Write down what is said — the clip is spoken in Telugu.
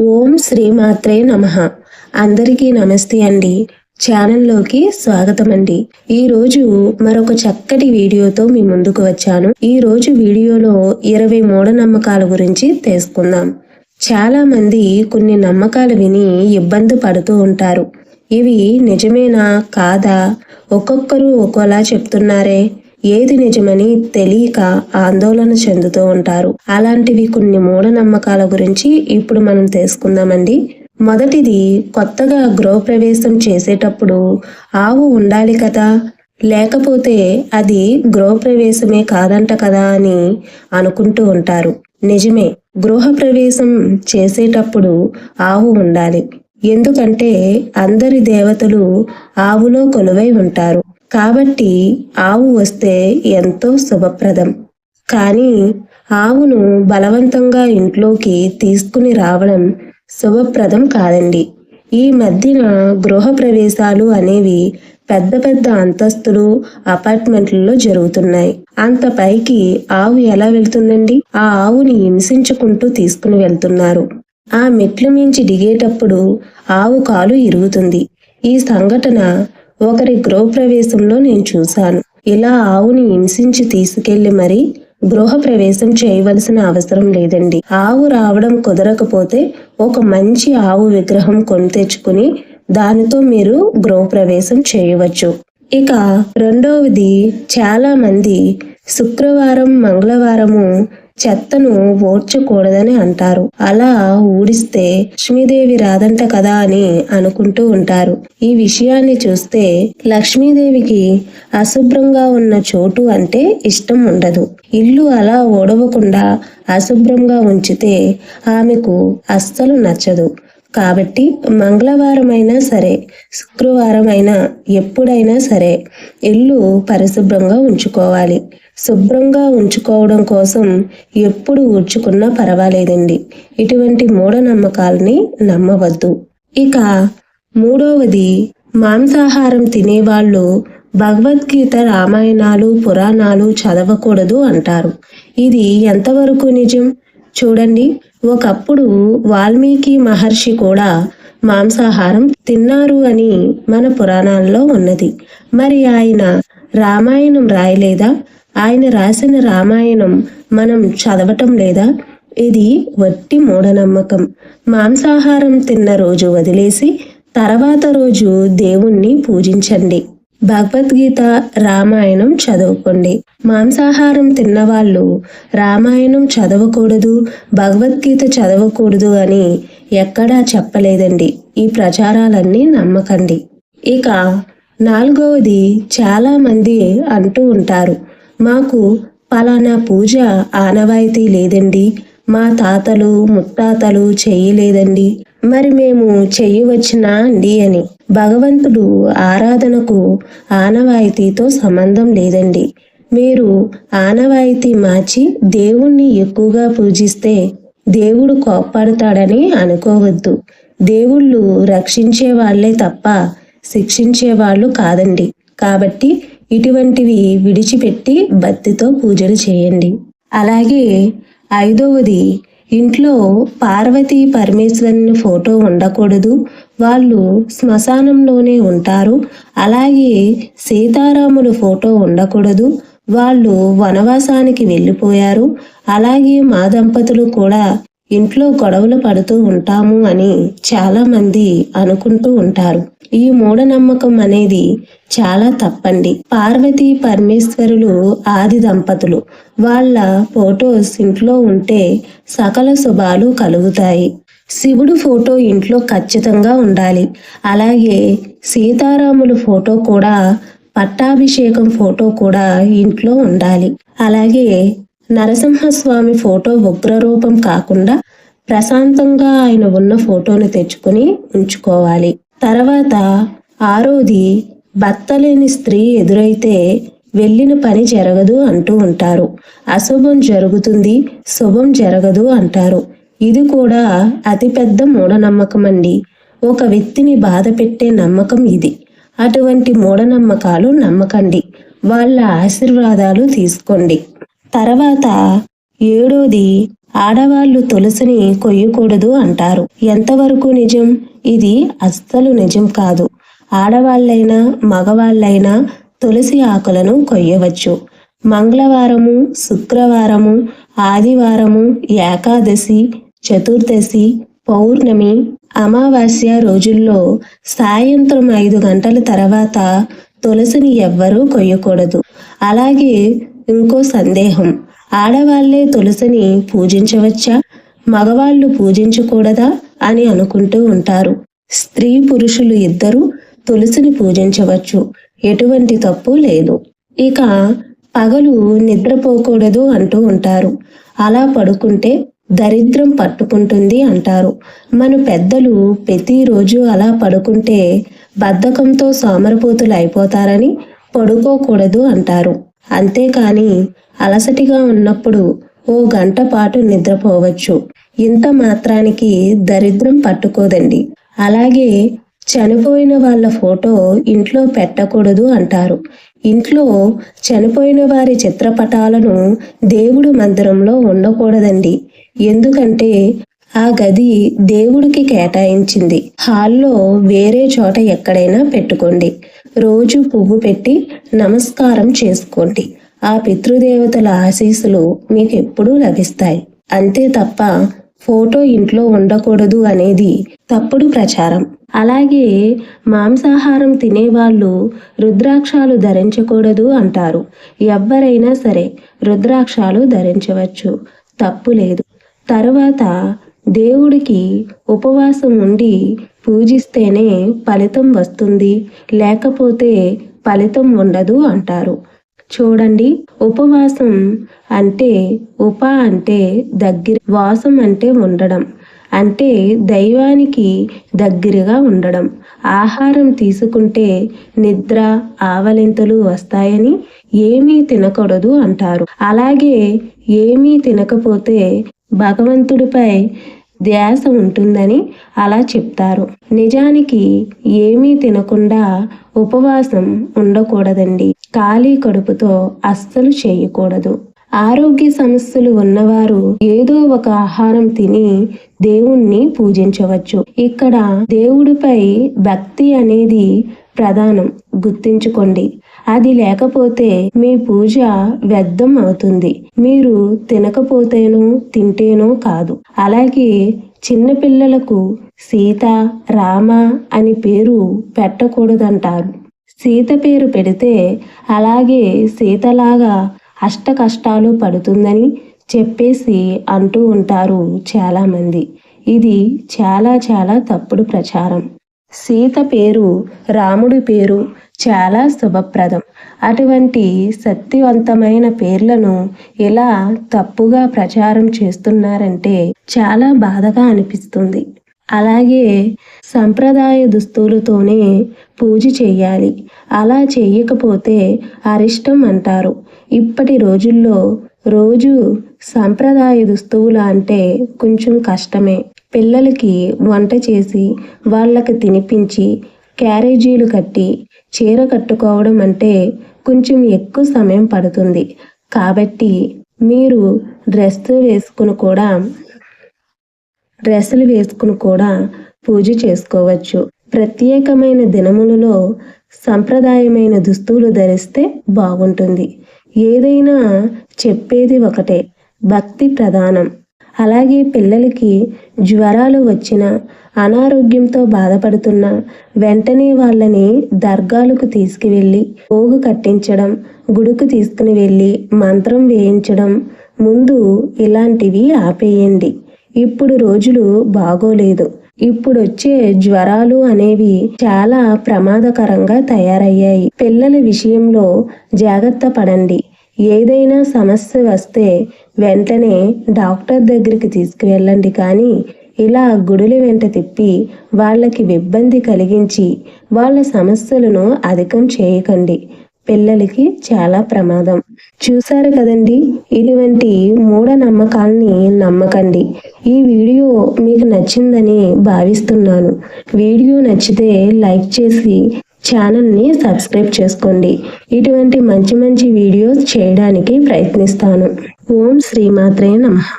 ఓం శ్రీమాత్రే నమః. అందరికీ నమస్తే అండి. ఛానల్లోకి స్వాగతం అండి. ఈరోజు మరొక చక్కటి వీడియోతో మీ ముందుకు వచ్చాను. ఈరోజు వీడియోలో 20 మూఢనమ్మకాల గురించి తెలుసుకుందాం. చాలా మంది కొన్ని నమ్మకాలు విని ఇబ్బంది పడుతూ ఉంటారు. ఇవి నిజమేనా కాదా, ఒక్కొక్కరు ఒక్కోలా చెప్తున్నారే, ఏది నిజమని తెలియక ఆందోళన చెందుతూ ఉంటారు. అలాంటివి కొన్ని మూఢనమ్మకాల గురించి ఇప్పుడు మనం తెలుసుకుందామండి. మొదటిది, కొత్తగా గృహప్రవేశం చేసేటప్పుడు ఆవు ఉండాలి కదా, లేకపోతే అది గృహప్రవేశమే కాదంట కదా అని అనుకుంటూ ఉంటారు. నిజమే, గృహప్రవేశం చేసేటప్పుడు ఆవు ఉండాలి. ఎందుకంటే అందరి దేవతలు ఆవులో కొలువై ఉంటారు కాబట్టి ఆవు వస్తే ఎంతో శుభప్రదం. కానీ ఆవును బలవంతంగా ఇంట్లోకి తీసుకుని రావడం శుభప్రదం కాదండి. ఈ మధ్యన గృహ ప్రవేశాలు అనేవి పెద్ద పెద్ద అంతస్తులు, అపార్ట్మెంట్లలో జరుగుతున్నాయి. అంత పైకి ఆవు ఎలా వెళ్తుందండి? ఆ ఆవుని హింసించుకుంటూ తీసుకుని వెళ్తున్నారు. ఆ మెట్ల మించి దిగేటప్పుడు ఆవు కాలు ఇరుగుతుంది. ఈ సంఘటన ఒకరి గృహప్రవేశంలో నేను చూశాను. ఇలా ఆవుని హింసించి తీసుకెళ్లి మరి గృహప్రవేశం చేయవలసిన అవసరం లేదండి. ఆవు రావడం కుదరకపోతే ఒక మంచి ఆవు విగ్రహం కొని తెచ్చుకుని దానితో మీరు గృహప్రవేశం చేయవచ్చు. ఇక రెండవది, చాలా మంది శుక్రవారం, మంగళవారము చెత్తను ఓడ్చకూడదని అంటారు. అలా ఊడిస్తే లక్ష్మీదేవి రాదంట కదా అని అనుకుంటూ ఉంటారు. ఈ విషయాన్ని చూస్తే లక్ష్మీదేవికి అశుభ్రంగా ఉన్న చోటు అంటే ఇష్టం ఉండదు. ఇల్లు అలా ఓడవకుండా అశుభ్రంగా ఉంచితే ఆమెకు అస్సలు నచ్చదు. కాబట్టి మంగళవారం అయినా సరే, శుక్రవారం అయినా, ఎప్పుడైనా సరే ఇల్లు పరిశుభ్రంగా ఉంచుకోవాలి. శుభ్రంగా ఉంచుకోవడం కోసం ఎప్పుడు ఊడ్చుకున్నా పర్వాలేదండి. ఇటువంటి మూఢనమ్మకాలని నమ్మవద్దు. ఇక మూడవది, మాంసాహారం తినేవాళ్ళు భగవద్గీత, రామాయణాలు, పురాణాలు చదవకూడదు అంటారు. ఇది ఎంతవరకు నిజం? చూడండి, ఒకప్పుడు వాల్మీకి మహర్షి కూడా మాంసాహారం తిన్నారు అని మన పురాణాల్లో ఉన్నది. మరి ఆయన రామాయణం రాయలేదా? ఆయన రాసిన రామాయణం మనం చదవటం లేదా? ఇది వట్టి మూఢనమ్మకం. మాంసాహారం తిన్న రోజు వదిలేసి తర్వాత రోజు దేవుణ్ణి పూజించండి. భగవద్గీత, రామాయణం చదువుకోండి. మాంసాహారం తిన్నవాళ్ళు రామాయణం చదవకూడదు, భగవద్గీత చదవకూడదు అని ఎక్కడా చెప్పలేదండి. ఈ ప్రచారాలన్నీ నమ్మకండి. ఇక నాలుగవది, చాలా మంది అంటూ ఉంటారు, మాకు పలానా పూజ ఆనవాయితీ లేదండి, మా తాతలు ముత్తాతలు చేయలేదండి, మరి మేము చెయ్యవచ్చునా అండి అని. భగవంతుడు ఆరాధనకు ఆనవాయితీతో సంబంధం లేదండి. మీరు ఆనవాయితీ మార్చి దేవుణ్ణి ఎక్కువగా పూజిస్తే దేవుడు కోప్పడతాడని అనుకోవద్దు. దేవుళ్ళు రక్షించే వాళ్లే తప్ప శిక్షించే వాళ్ళు కాదండి. కాబట్టి ఇటువంటివి విడిచిపెట్టి భక్తితో పూజలు చేయండి. అలాగే ఐదవది, ఇంట్లో పార్వతీ పరమేశ్వరుని ఫోటో ఉండకూడదు. వాళ్ళు శ్మశానంలోనే ఉంటారు. అలాగే సీతారాముల ఫోటో ఉండకూడదు. వాళ్ళు వనవాసానికి వెళ్ళిపోయారు. అలాగే మా దంపతులు కూడా ఇంట్లో గొడవలు పడుతూ ఉంటాము అని చాలా మంది అనుకుంటూ ఉంటారు. ఈ మూఢనమ్మకం అనేది చాలా తప్పండి. పార్వతీ పరమేశ్వరులు ఆది దంపతులు. వాళ్ళ ఫోటోస్ ఇంట్లో ఉంటే సకల శుభాలు కలుగుతాయి. శివుడు ఫోటో ఇంట్లో ఖచ్చితంగా ఉండాలి. అలాగే సీతారాముల ఫోటో కూడా, పట్టాభిషేకం ఫోటో కూడా ఇంట్లో ఉండాలి. అలాగే నరసింహస్వామి ఫోటో ఉగ్రరూపం కాకుండా ప్రశాంతంగా ఆయన ఉన్న ఫోటోను తెచ్చుకొని ఉంచుకోవాలి. తర్వాత ఆరోది, భర్త లేని స్త్రీ ఎదురైతే వెళ్ళిన పని జరగదు అంటూ ఉంటారు. అశుభం జరుగుతుంది, శుభం జరగదు అంటారు. ఇది కూడా అతిపెద్ద మూఢనమ్మకం అండి. ఒక వ్యక్తిని బాధ పెట్టే నమ్మకం ఇది. అటువంటి మూఢనమ్మకాలు నమ్మకండి. వాళ్ళ ఆశీర్వాదాలు తీసుకోండి. తర్వాత ఏడోది, ఆడవాళ్ళు తులసిని కొయ్యకూడదు అంటారు. ఎంతవరకు నిజం? ఇది అస్సలు నిజం కాదు. ఆడవాళ్ళైనా మగవాళ్ళైనా తులసి ఆకులను కొయ్యవచ్చు. మంగళవారము, శుక్రవారము, ఆదివారము, ఏకాదశి, చతుర్దశి, పౌర్ణమి, అమావాస్య రోజుల్లో సాయంత్రం 5 గంటల తర్వాత తులసిని ఎవ్వరూ కొయ్యకూడదు. అలాగే ఇంకో సందేహం, ఆడవాళ్లే తులసిని పూజించవచ్చా, మగవాళ్ళు పూజించకూడదా అని అనుకుంటూ ఉంటారు. స్త్రీ పురుషులు ఇద్దరూ తులసిని పూజించవచ్చు, ఎటువంటి తప్పు లేదు. ఇక పగలు నిద్రపోకూడదు అంటూ ఉంటారు. అలా పడుకుంటే దరిద్రం పట్టుకుంటుంది అంటారు. మన పెద్దలు ప్రతిరోజు అలా పడుకుంటే బద్ధకంతో సోమరిపోతులు అయిపోతారని పడుకోకూడదు అంటారు. అంతేకాని అలసటిగా ఉన్నప్పుడు ఓ గంట పాటు నిద్రపోవచ్చు. ఇంత మాత్రానికి దరిద్రం పట్టుకోదండి. అలాగే చనిపోయిన వాళ్ళ ఫోటో ఇంట్లో పెట్టకూడదు అంటారు. ఇంట్లో చనిపోయిన వారి చిత్రపటాలను దేవుడి మందిరంలో ఉండకూడదండి. ఎందుకంటే ఆ గది దేవుడికి కేటాయించింది. హాల్లో వేరే చోట ఎక్కడైనా పెట్టుకోండి. రోజు పువ్వు పెట్టి నమస్కారం చేసుకోండి. ఆ పితృదేవతల ఆశీస్సులు మీకు ఎప్పుడూ లభిస్తాయి. అంతే తప్ప ఫోటో ఇంట్లో ఉండకూడదు అనేది తప్పుడు ప్రచారం. అలాగే మాంసాహారం తినేవాళ్ళు రుద్రాక్షాలు ధరించకూడదు అంటారు. ఎవ్వరైనా సరే రుద్రాక్షాలు ధరించవచ్చు, తప్పు లేదు. తరువాత దేవుడికి ఉపవాసం ఉండి పూజిస్తేనే ఫలితం వస్తుంది, లేకపోతే ఫలితం ఉండదు అంటారు. చూడండి, ఉపవాసం అంటే అంటే దగ్గర, వాసం అంటే ఉండడం, అంటే దైవానికి దగ్గరగా ఉండడం. ఆహారం తీసుకుంటే నిద్ర, ఆవలింతలు వస్తాయని ఏమీ తినకూడదు అంటారు. అలాగే ఏమీ తినకపోతే భగవంతుడిపై ధ్యాస ఉంటుందని అలా చెప్తారు. నిజానికి ఏమీ తినకుండా ఉపవాసం ఉండకూడదండి. ఖాళీ కడుపుతో అస్సలు చేయకూడదు. ఆరోగ్య సమస్యలు ఉన్నవారు ఏదో ఒక ఆహారం తిని దేవుణ్ణి పూజించవచ్చు. ఇక్కడ దేవుడిపై భక్తి అనేది ప్రధానం, గుర్తించుకోండి. అది లేకపోతే మీ పూజ వ్యర్థం అవుతుంది. మీరు తినకపోతేనో తింటేనో కాదు. అలాగే చిన్నపిల్లలకు సీత, రామ అని పేరు పెట్టకూడదంటారు. సీత పేరు పెడితే అలాగే సీతలాగా అష్ట కష్టాలు పడుతుందని చెప్పేసి అంటూ ఉంటారు చాలామంది. ఇది చాలా చాలా తప్పుడు ప్రచారం. సీత పేరు, రాముడి పేరు చాలా శుభప్రదం. అటువంటి శక్తివంతమైన పేర్లను ఇలా తప్పుగా ప్రచారం చేస్తున్నారంటే చాలా బాధగా అనిపిస్తుంది. అలాగే సంప్రదాయ దుస్తులతోనే పూజ చేయాలి. అలా చేయకపోతే అరిష్టం అంటారు. ఇప్పటి రోజుల్లో రోజు సంప్రదాయ దుస్తువులు అంటే కొంచెం కష్టమే. పిల్లలకి వంట చేసి వాళ్ళకి తినిపించి క్యారేజీలు కట్టి చీర కట్టుకోవడం అంటే కొంచెం ఎక్కువ సమయం పడుతుంది. కాబట్టి మీరు డ్రెస్సులు వేసుకుని కూడా పూజ చేసుకోవచ్చు. ప్రత్యేకమైన దినములలో సంప్రదాయమైన దుస్తులు ధరిస్తే బాగుంటుంది. ఏదైనా చెప్పేది ఒకటే, భక్తి ప్రధానం. అలాగే పిల్లలకి జ్వరాలు వచ్చిన, అనారోగ్యంతో బాధపడుతున్న వెంటనే వాళ్ళని దర్గాలకు తీసుకువెళ్ళి పోగు కట్టించడం, గుడికి తీసుకుని వెళ్ళి మంత్రం వేయించడం ముందు ఇలాంటివి ఆపేయండి. ఇప్పుడు రోజులు బాగోలేదు. ఇప్పుడు వచ్చే జ్వరాలు అనేవి చాలా ప్రమాదకరంగా తయారయ్యాయి. పిల్లల విషయంలో జాగ్రత్త పడండి. ఏదైనా సమస్య వస్తే వెంటనే డాక్టర్ దగ్గరికి తీసుకువెళ్ళండి. కానీ ఇలా గుడుల వెంట తిప్పి వాళ్ళకి ఇబ్బంది కలిగించి వాళ్ళ సమస్యలను అధికం చేయకండి. పిల్లలకి చాలా ప్రమాదం. చూశారు కదండి, ఇటువంటి మూఢనమ్మకాల్ని నమ్మకండి. ఈ వీడియో మీకు నచ్చిందని భావిస్తున్నాను. వీడియో నచ్చితే లైక్ చేసి ఛానల్ని సబ్స్క్రైబ్ చేసుకోండి. ఇటువంటి మంచి మంచి వీడియోస్ చేయడానికి ప్రయత్నిస్తాను. ఓం శ్రీమాత్రే నమః.